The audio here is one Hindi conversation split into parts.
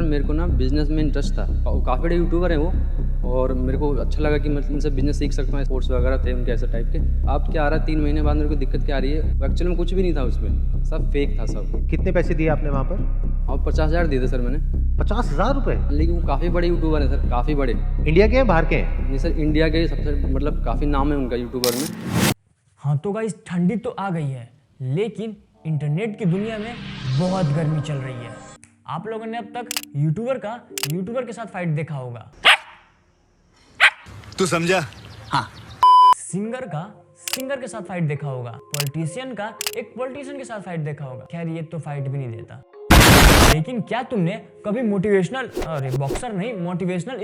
मेरे को ना बिजनेस में इंटरेस्ट था। वो काफ़ी बड़े यूट्यूबर हैं वो, और मेरे को अच्छा लगा कि मैं इनसे बिजनेस सीख सकता हूँ। स्पोर्ट्स वगैरह थे उनके ऐसे टाइप के। अब क्या आ रहा है 3 महीने बाद मेरे को दिक्कत क्या आ रही है, एक्चुअली में कुछ भी नहीं था उसमें, सब फेक था सब। कितने पैसे दिए आपने वहाँ पर? और 50,000 दिए थे सर मैंने। 50,000 रुपये? लेकिन वो काफ़ी बड़े यूट्यूबर हैं सर, काफ़ी बड़े। इंडिया के हैं बाहर के हैं? नहीं सर, इंडिया के सबसे मतलब काफ़ी नाम है उनका यूट्यूबर में। हाँ तो गाइस, ठंडी तो आ गई है, लेकिन इंटरनेट की दुनिया में बहुत गर्मी चल रही है। आप लोगों ने अब तक यूट्यूबर के साथ फाइट देखा होगा। तू समझा? हाँ। सिंगर के साथ फाइट देखा होगा। पॉलिटिशियन का एक पॉलिटिशियन के साथ फाइट देखा होगा। खैर ये तो फाइट भी नहीं देता। लेकिन क्या तुमने कभी मोटिवेशनल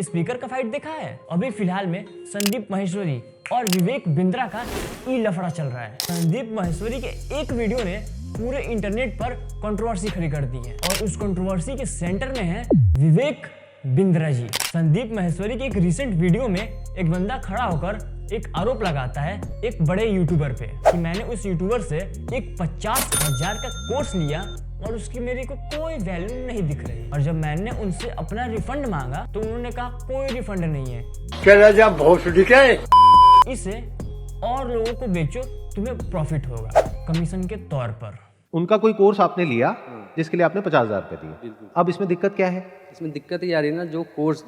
स्पीकर का फाइट देखा है? अभी फिलहाल में संदीप माहेश्वरी और विवेक बिंद्रा का लफड़ा चल रहा है। संदीप माहेश्वरी के एक वीडियो ने पूरे इंटरनेट पर कंट्रोवर्सी खड़ी कर दी है, और उस कंट्रोवर्सी के सेंटर में है विवेक बिंद्रा जी। संदीप माहेश्वरी के एक रिसेंट वीडियो में एक बंदा खड़ा होकर एक आरोप लगाता है एक बड़े यूट्यूबर पे कि मैंने उस यूट्यूबर से एक 50,000 का कोर्स लिया और उसकी मेरे को कोई वैल्यू नहीं दिख रही। और जब मैंने उनसे अपना रिफंड मांगा तो उन्होंने कहा कोई रिफंड नहीं है, इसे और लोगों को बेचो, तुम्हें प्रॉफिट होगा कमीशन के तौर पर। उनका कोई कोर्स आपने लिया जिसके लिए आपने 50,000 रुपये दिए। अब इसमें दिक्कत क्या है? इसमें दिक्कत ये आ रही है ना, जो कोर्स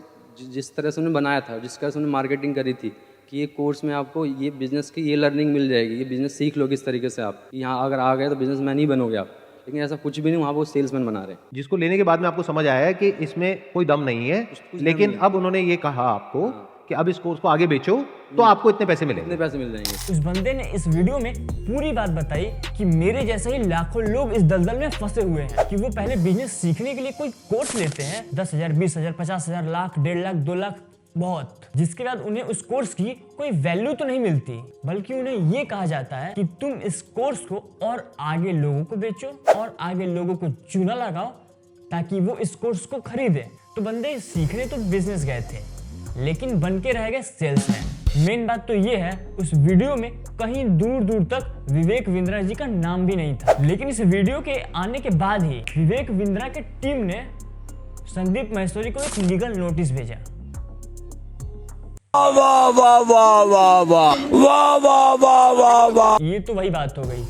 जिस तरह से उन्होंने बनाया था, जिस तरह से उन्होंने मार्केटिंग करी थी कि ये कोर्स में आपको ये बिजनेस की ये लर्निंग मिल जाएगी, ये बिजनेस सीख लोगे इस तरीके से आप, यहाँ अगर आ गए तो बिजनेसमैन ही बनोगे आप। लेकिन ऐसा कुछ भी नहीं, वहाँ वो सेल्समैन बना रहे। जिसको लेने के बाद में आपको समझ आया है कि इसमें कोई दम नहीं है, लेकिन अब उन्होंने ये कहा आपको कि अब इस कोर्स को आगे बेचो तो आपको इतने पैसे मिलेंगे। इतने पैसे मिल जाएंगे। उस बंदे ने इस वीडियो में पूरी बात बताई कि मेरे जैसे ही लाखों लोग इस दलदल में फंसे हुए हैं कि वो पहले बिजनेस सीखने के लिए कोई कोर्स लेते हैं 10,000, 20,000, 50,000, लाख, 1.5 लाख, 2 लाख, बहुत, जिसके बाद उन्हें उस कोर्स की कोई वैल्यू तो नहीं मिलती, बल्कि उन्हें ये कहा जाता है कि तुम इस कोर्स को और आगे लोगों को बेचो और आगे लोगों को चूना लगाओ ताकि वो इस कोर्स को खरीदे। तो बंदे सीखने तो बिजनेस गए थे, लेकिन बन के रह गए सेल्समैन। मेन बात तो ये है, उस वीडियो में कहीं दूर दूर तक विवेक बिंद्रा जी का नाम भी नहीं था। लेकिन इस वीडियो के आने के बाद ही विवेक बिंद्रा के टीम ने संदीप माहेश्वरी को एक लीगल नोटिस भेजा। वाह वाह वाह वाह वाह वाह वाह वाह वाह वाह। ये तो वही बात हो गई,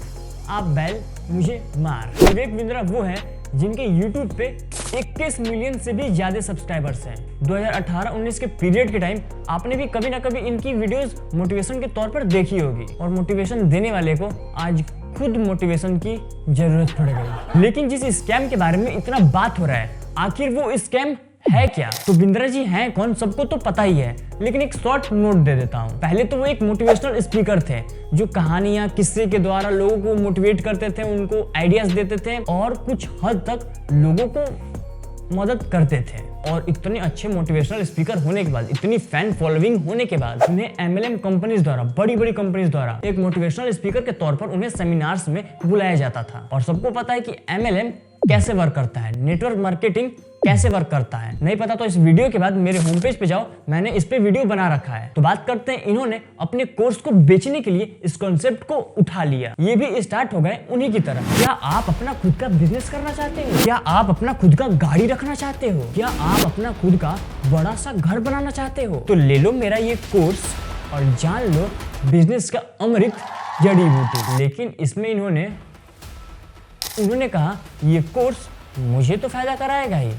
आप बैल मुझे मार। विवेक बिंद्रा वो है जिनके YouTube पे 21 मिलियन से भी ज्यादा सब्सक्राइबर्स हैं। 2018-19 के पीरियड के टाइम आपने भी कभी ना कभी इनकी वीडियोस मोटिवेशन के तौर पर देखी होगी, और मोटिवेशन देने वाले को आज खुद मोटिवेशन की जरूरत पड़ गई। लेकिन जिस स्कैम के बारे में इतना बात हो रहा है, आखिर वो स्कैम है क्या? तो बिंद्रा जी हैं कौन, सबको तो पता ही है, लेकिन एक शॉर्ट नोट दे देता हूँ। पहले तो वो एक मोटिवेशनल स्पीकर थे जो कहानियां किस्से के द्वारा लोगों को मोटिवेट करते थे, उनको आइडियाज देते थे और कुछ हद तक लोगों को मदद करते थे। और इतने अच्छे मोटिवेशनल स्पीकर होने के बाद, इतनी फैन फॉलोइंग होने के बाद, उन्हें MLM कंपनीज द्वारा, बड़ी बड़ी कंपनीज द्वारा एक मोटिवेशनल स्पीकर के तौर पर उन्हें सेमिनार्स में बुलाया जाता था। और सबको पता है कि MLM कैसे वर्क करता है, नेटवर्क मार्केटिंग कैसे वर्क करता है। नहीं पता तो इस वीडियो के बाद मेरे होम पेज पे जाओ, मैंने इस पे वीडियो बना रखा है। तो बात करते हैं, इन्होंने अपने कोर्स को बेचने के लिए इस कॉन्सेप्ट को उठा लिया। ये भी स्टार्ट हो गए उन्हीं की तरह। क्या आप अपना खुद का बिजनेस करना चाहते हो? क्या आप अपना खुद का गाड़ी रखना चाहते हो? क्या आप अपना खुद का बड़ा सा घर बनाना चाहते हो? तो ले लो मेरा ये कोर्स और जान लो बिजनेस का अमृत जड़ी बूटी। लेकिन इसमें उन्होंने कहा ये कोर्स मुझे तो फायदा कराएगा ही,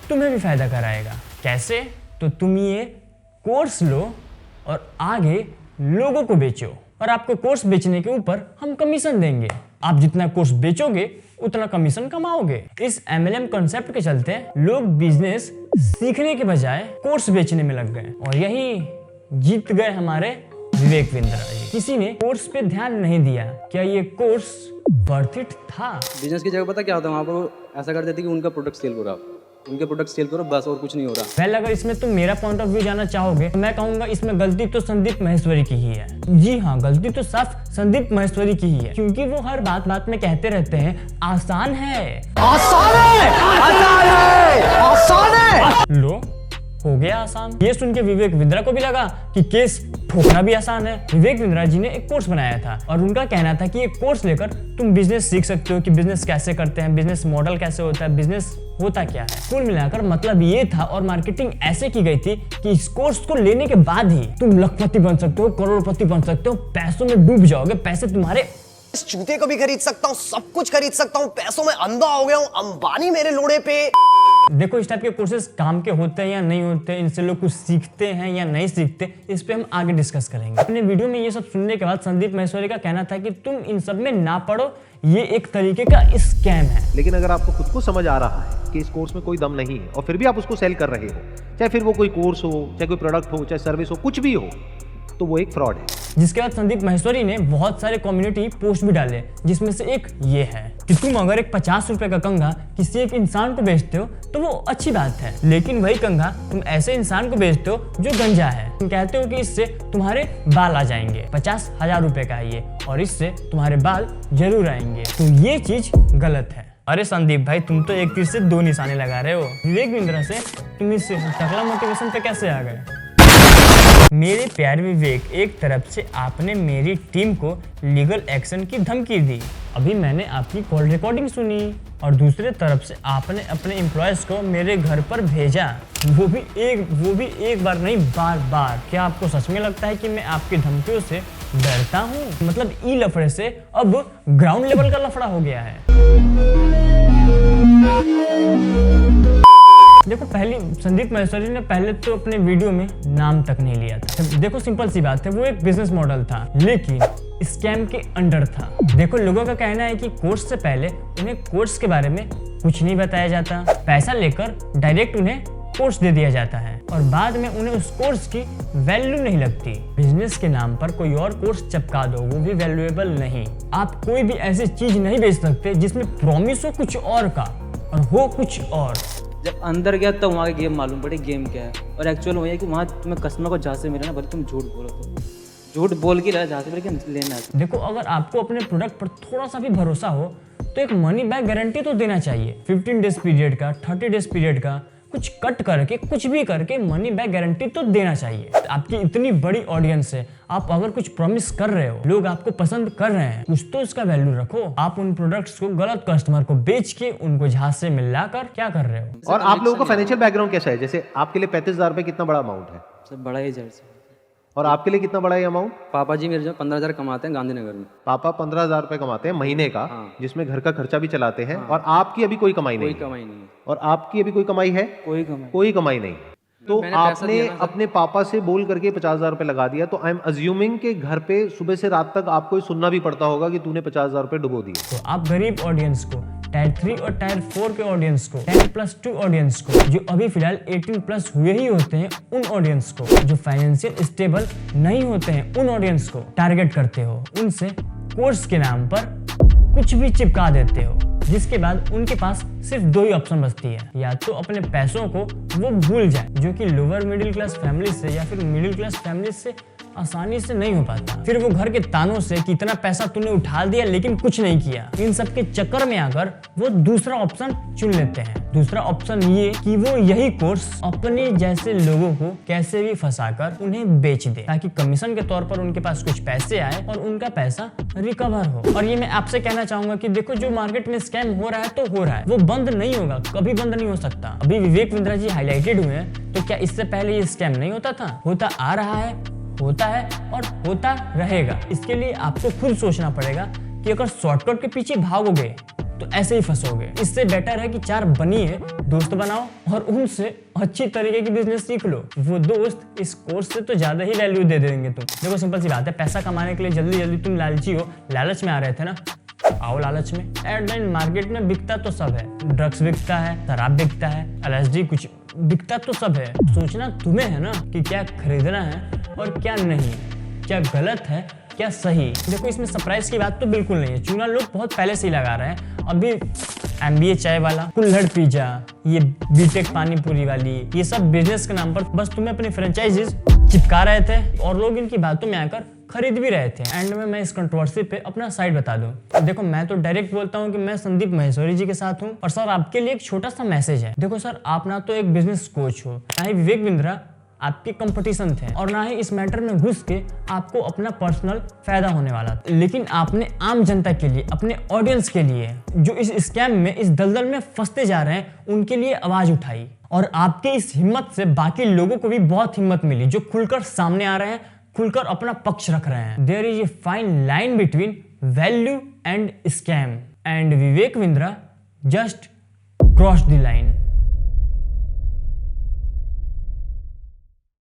तुम्हें भी फायदा कराएगा। कैसे? तो तुम ये कोर्स लो और आगे लोगों को बेचो, और आपको कोर्स बेचने के ऊपर हम कमीशन देंगे। आप जितना कोर्स बेचोगे उतना कमीशन कमाओगे। इस MLM कॉन्सेप्ट के चलते लोग बिजनेस सीखने के बजाय कोर्स बेचने में लग गए, और यही जीत गए हमारे विवेक बिंद्रा जी। किसी ने कोर्स पे ध्यान नहीं दिया। क्या ये कोर्स वर्थ इट था? बिजनेस की जगह पता क्या होता है, वहाँ पर ऐसा कर देते कि उनका प्रोडक्ट सेल करो, आप उनके प्रोडक्ट सेल करो, बस, और कुछ नहीं हो रहा। वेल, अगर इसमें तुम मेरा पॉइंट ऑफ व्यू जानना चाहोगे तो मैं कहूंगा इसमें गलती तो संदीप माहेश्वरी की ही है। जी हाँ, गलती तो साफ संदीप माहेश्वरी की ही है, क्योंकि वो हर बात में कहते रहते हैं आसान है, आसान है, आसान है, आसान है। लो हो गया आसान। ये सुन के विवेक बिंद्रा को भी लगा कि केस ठोकना भी आसान है। विवेक बिंद्रा जी ने एक कोर्स बनाया था और उनका कहना था कि ये कोर्स लेकर तुम बिजनेस सीख सकते हो कि बिजनेस कैसे करते हैं, बिजनेस मॉडल कैसे होता है, बिजनेस होता क्या है। कुल मिलाकर मतलब ये था और मार्केटिंग ऐसे की गई थी कि इस कोर्स को लेने के बाद ही तुम लखपति बन सकते हो, करोड़पति बन सकते हो, पैसों में डूब जाओगे, पैसे तुम्हारे इस जूते को भी खरीद सकता हूँ, सब कुछ खरीद सकता हूँ, पैसों में अंधा हो गया हूँ, अंबानी मेरे लोड़े पे। देखो इस टाइप के कोर्सेज काम के होते हैं या नहीं होते, इनसे लोग कुछ सीखते हैं या नहीं सीखते, इस पे हम आगे डिस्कस करेंगे। अपने वीडियो में ये सब सुनने के बाद संदीप महेश्वरी का कहना था कि तुम इन सब में ना पढ़ो, ये एक तरीके का स्कैम है। लेकिन अगर आपको खुद को समझ आ रहा है कि इस कोर्स में कोई दम नहीं है और फिर भी आप उसको सेल कर रहे हो, चाहे फिर वो कोई कोर्स हो, चाहे कोई प्रोडक्ट हो, चाहे सर्विस हो, कुछ भी हो, तो वो एक फ्रॉड है। जिसके बाद संदीप महेश्वरी ने बहुत सारे कम्युनिटी पोस्ट भी डाले, जिसमें से एक ये है कि तुम अगर एक 50 रुपए का कंघा किसी एक इंसान को बेचते हो तो वो अच्छी बात है, लेकिन वही कंघा तुम ऐसे इंसान को बेचते हो जो गंजा है। तुम कहते हो कि इससे तुम्हारे बाल आ जाएंगे, 50,000 रुपए का है ये, और इससे तुम्हारे बाल जरूर आएंगे, तो ये चीज गलत है। अरे संदीप भाई, तुम तो एक तीर से दो निशाने लगा रहे हो। विवेक बिंद्रा से तुम इस टकला मोटिवेशन पे कैसे आ गए? मेरे प्यारे विवेक, एक तरफ से आपने मेरी टीम को लीगल एक्शन की धमकी दी, अभी मैंने आपकी कॉल रिकॉर्डिंग सुनी, और दूसरे तरफ से आपने अपने एम्प्लॉयज को मेरे घर पर भेजा, वो भी एक बार नहीं, बार बार। क्या आपको सच में लगता है कि मैं आपकी धमकियों से डरता हूँ? मतलब ई लफड़े से अब ग्राउंड लेवल का लफड़ा हो गया है। देखो पहले संदीप महेश्वरी ने पहले तो अपने वीडियो में नाम तक नहीं लिया था। देखो सिंपल सी बात है, वो एक बिजनेस मॉडल था लेकिन स्कैम के अंडर था। देखो लोगों का कहना है कि कोर्स से पहले उन्हें कोर्स के बारे में कुछ नहीं बताया जाता, पैसा लेकर डायरेक्ट उन्हें कोर्स दे दिया जाता है और बाद में उन्हें उस कोर्स की वैल्यू नहीं लगती। बिजनेस के नाम पर कोई और कोर्स चिपका दो, वो भी वैल्यूएबल नहीं। आप कोई भी ऐसी चीज नहीं बेच सकते जिसमें प्रॉमिस हो कुछ और का और हो कुछ और। जब अंदर गया तब वहाँ का गेम मालूम पड़े गेम क्या है, और एक्चुअल वही है कि वहाँ तुम्हें कस्टमर को जहाँ से मिले ना, भले तुम झूठ बोलो तो झूठ बोल के जहाँ से मिले लेना है। देखो अगर आपको अपने प्रोडक्ट पर थोड़ा सा भी भरोसा हो तो एक मनी बैक गारंटी तो देना चाहिए। 15 डेज पीरियड का, 30 डेज पीरियड का, कुछ कट करके कुछ भी करके मनी बैक गारंटी तो देना चाहिए। आपकी इतनी बड़ी ऑडियंस है, आप अगर कुछ प्रॉमिस कर रहे हो, लोग आपको पसंद कर रहे हैं, कुछ तो इसका वैल्यू रखो। आप उन प्रोडक्ट्स को गलत कस्टमर को बेच के उनको झांसे से मिलाकर क्या कर रहे हो? और आप लोगों का फाइनेंशियल बैकग्राउंड कैसा है? जैसे आपके लिए 35,000 रुपए कितना बड़ा अमाउंट है, सब बड़ा ही जड़ से। और आपके लिए कितना बड़ा है अमाउंट? पापा जी मेरे जो 15,000 कमाते हैं गांधीनगर में। पापा 15,000 रुपए कमाते हैं महीने का, हाँ। जिसमें घर का खर्चा भी चलाते हैं, और आपकी अभी कोई कमाई नहीं कोई है। कमाई नहीं है। और आपकी अभी कोई कमाई है? कोई कमाई नहीं। तो मैंने पैसा आपने दिया ना सर। अपने पापा से बोल करके 50,000 रुपए लगा दिया, तो आई एम अज्यूमिंग कि घर पे सुबह से रात तक आपको सुनना भी पड़ता होगा कि तूने 50,000 रुपए डुबो दिए। तो आप गरीब ऑडियंस को, टायर 3 और टायर 4 के ऑडियंस को, 10+2 ऑडियंस को, जो अभी फिलहाल 18+ हुए ही होते हैं, उन ऑडियंस को, जो फाइनेंशियल स्टेबल नहीं होते हैं, उन ऑडियंस को टारगेट करते हो। उनसे कोर्स के नाम पर कुछ भी चिपका देते हो, जिसके बाद उनके पास सिर्फ दो ही ऑप्शन बचती है, या तो अपने पैसों को वो भूल जाए, जो कि लोअर मिडिल क्लास फैमिली से या फिर मिडिल क्लास फैमिली से आसानी से नहीं हो पाता। फिर वो घर के तानों से कि इतना पैसा तूने उठा दिया लेकिन कुछ नहीं किया, इन सब के चक्कर में आकर वो दूसरा ऑप्शन चुन लेते हैं। दूसरा ऑप्शन ये कि वो यही कोर्स अपने जैसे लोगों को कैसे भी फंसाकर उन्हें बेच दे, ताकि कमीशन के तौर पर उनके पास कुछ पैसे आए और उनका पैसा रिकवर हो। और ये मैं आपसे कहना चाहूंगा कि देखो जो मार्केट में स्कैम हो रहा है तो हो रहा है, वो बंद नहीं होगा, कभी बंद नहीं हो सकता। अभी विवेक बिंद्रा जी हाईलाइटेड हुए हैं, तो क्या इससे पहले ये स्कैम नहीं होता था? होता आ रहा है, होता है और होता रहेगा। इसके लिए आपको खुद सोचना पड़ेगा कि अगर शॉर्टकट के पीछे भागोगे तो ऐसे ही फंसोगे। इससे बेटर है कि 4 बनिए, दोस्त बनाओ और उनसे अच्छी तरीके की बिजनेस सीख लो। वो दोस्त इस कोर्स से तो ज्यादा ही वैल्यू दे देंगे तुम। देखो सिंपल सी बात है, पैसा कमाने के लिए जल्दी जल्दी तुम लालची हो, लालच में आ रहे थे ना, आओ लालच में। एट द एंड मार्केट में बिकता तो सब है, ड्रग्स बिकता है, शराब बिकता है, LSD, कुछ बिकता तो सब है। सोचना तुम्हें है ना कि क्या खरीदना है और क्या नहीं, क्या गलत है क्या सही। देखो इसमें सरप्राइज की बात तो बिल्कुल नहीं है, चूना लोग बहुत पहले से ही लगा रहे हैं। अभी MBA चाय वाला, कुल्हड़ पिज्जा, ये बीटेक पानी पूरी वाली, ये सब बिजनेस के नाम पर बस तुम्हें अपनी फ्रेंचाइजीज चिपका रहे थे और लोग इनकी बातों में आकर खरीद भी रहे थे। एंड में मैं इस कंट्रोवर्सी पे अपना साइड बता दूं। देखो मैं तो डायरेक्ट बोलता हूँ कि मैं संदीप महेश्वरी जी के साथ हूँ। और सर आपके लिए एक छोटा सा मैसेज है। देखो सर, आप ना तो एक बिजनेस कोच हो, ना ही विवेक बिंद्रा आपके कंपटीशन थे, और ना ही इस मैटर में घुस के आपको अपना पर्सनल फायदा होने वाला था। लेकिन आपने आम जनता के लिए, अपने ऑडियंस के लिए, जो इस स्कैम में, इस दलदल में फंसते जा रहे हैं, उनके लिए आवाज उठाई। और आपके इस हिम्मत से बाकी लोगों को भी बहुत हिम्मत मिली, जो खुलकर सामने आ रहे हैं, खुलकर अपना पक्ष रख रहे हैं। There is a fine line between value and scam, and Vivek Bindra just cross the line.